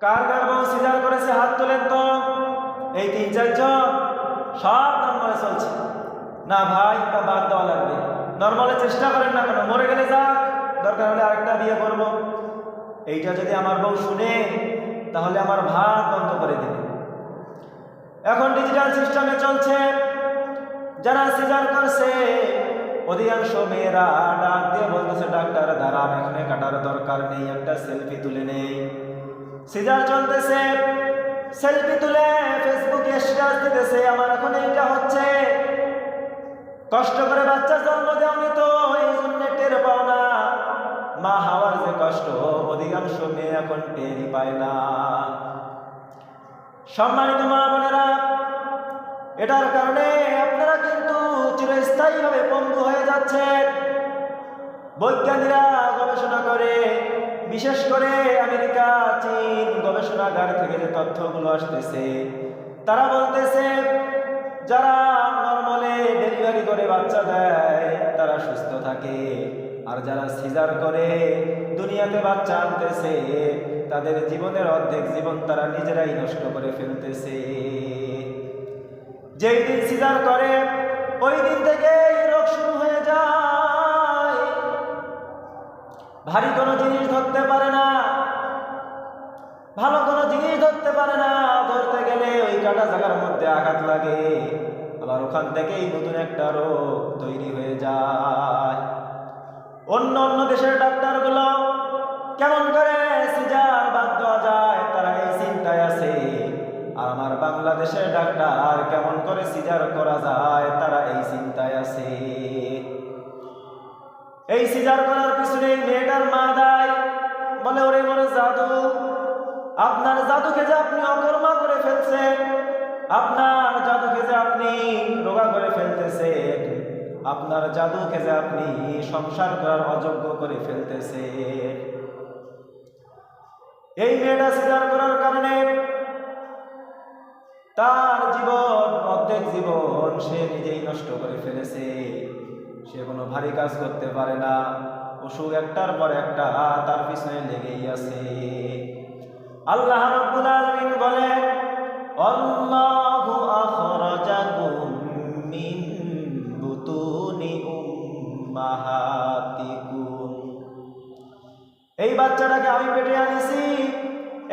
কার কার বউ সিজার করেছে হাত তোলেন তো। এই ৩-৪ জন সব নম্বরে চলছে না ভাই, তা বাদ দেওয়া লাগবে। নর্মালে চেষ্টা করেন না কেন, মরে গেলে যাক, দরকার হলে আরেকটা বিয়ে করব। এইটা যদি আমার বউ শুনে তাহলে আমার ভাত বন্ধ করে দেবে। এখন ডিজিটাল সিস্টেমে চলছে, যারা সিজার করছে অধিকাংশ মেয়েরা ডাক দিয়ে বলতেছে, ডাক্তার দাঁড়ান, এখানে কাটার দরকার নেই, একটা সেলফি তুলে নেই। সিজার চলতেছে, সেলফি তুলে ফেসবুকে স্ট্যাটাস দিতেছে, আমার এখন এইটা হচ্ছে। কষ্ট করে বাচ্চা জন্ম দেওনি তো, এই জন্য টের পাও না। মা হওয়ার যে কষ্ট অধিকাংশ মেয়ে এখন টেরই পায় না। সম্মানিত মা বোনেরা, এটার কারণে আপনারা কিন্তু চিরস্থায়ীভাবে পঙ্গু হয়ে যাচ্ছেন। বৈজ্ঞানিকরা গবেষণা করে, বিশেষ করে আমেরিকা, চীন গবেষণাগার থেকে যে তথ্যগুলো আসতেছে, তারা বলতেছে যারা নরমালে ডেলিভারি করে বাচ্চা দেয় তারা সুস্থ থাকে, আর যারা সিজার করে দুনিয়াতে বাচ্চা আনতেছে তাদের জীবনের অর্ধেক জীবন তারা নিজেরাই নষ্ট করে ফেলতেছে। যেই দিন সিজার করে ওই দিন থেকে রোগ শুরু হয়ে যায়। ভারী কোনো জিনিস ধরতে পারে না, ভালো কোনো জিনিস ধরতে পারে না, ধরতে গেলে ওই কাটা জায়গার মধ্যে আঘাত লাগে, আবার ওখান থেকেই নতুন একটা রোগ তৈরি হয়ে যায়। অন্য অন্য দেশের ডাক্তারগুলো কেমন করে সিজার বাদ দেওয়া যায় তারা এই চিন্তায় আছে, আর আমার বাংলাদেশের ডাক্তার কেমন করে সিজার করা যায় তারা এই চিন্তায় আছে। এই সিজার করার পিছনে মেয়েটার মা দায়, বলে ওরে মনে জাদু, আপনার জাদুকে যে আপনি অকর্মা করে ফেলছেন, আপনার জাদুকে যে আপনি রোগা করে ফেলতেছেন, আপনার জাদুকে যে আপনি সংসার করার অযোগ্য করে ফেলতেছেন। এই মেয়েটা সিজার করার কারণে তার জীবন, অর্ধেক জীবন সে নিজেই নষ্ট করে ফেলেছে। সে কোনো ভারী কাজ করতে পারে না, অসুখ একটার পর একটা তার পিছনে লেগেই আছে। আল্লাহ রাব্বুল আলামিন বলেন, আল্লাহু আখরাজাকুম মিন বুতুনি উম্মাহাতিকুম। এই বাচ্চাটাকে আমি পেটে আনিছি,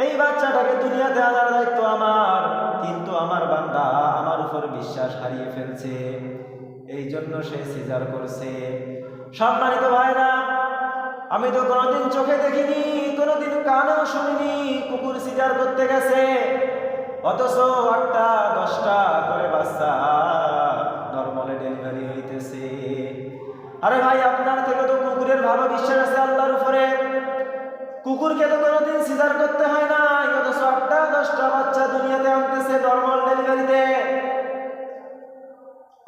এই বাচ্চাটাকে দুনিয়াতে আনার দায়িত্ব আমার, কিন্তু আমার বান্দা আমার উপর বিশ্বাস হারিয়ে ফেলছে, এই জন্য সে সিজার করছে। সম্মানিত ভাইরা, আমি তো কোনোদিন চোখে দেখিনি, কোনোদিন কানেও শুনিনি কুকুর সিজার করতে গেছে, অথচ 8টা 10টা করে বাচ্চা নরমালে ডেলিভারি হইতেছে। আরে ভাই, আপনার থেকে তো কুকুরের ভালো বিশ্বাস আছে আল্লাহর উপরে, কুকুরকে তো কোনোদিন সিজার করতে হয় না, অথচ 8টা 10টা বাচ্চা দুনিয়াতে আনতেছে নরমাল ডেলিভারিতে।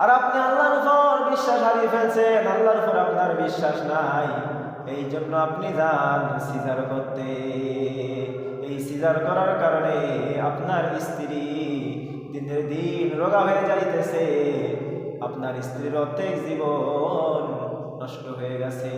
আর আপনি আল্লাহর উপর বিশ্বাস হারিয়ে ফেলছেন, আল্লাহর উপর আপনার বিশ্বাস নাই, এই জন্য আপনি যান সিজার করতে। এই সিজার করার কারণে আপনার স্ত্রী দিনের দিন রোগা হয়ে যাইতেছে, আপনার স্ত্রীর অর্ধেক জীবন নষ্ট হয়ে গেছে।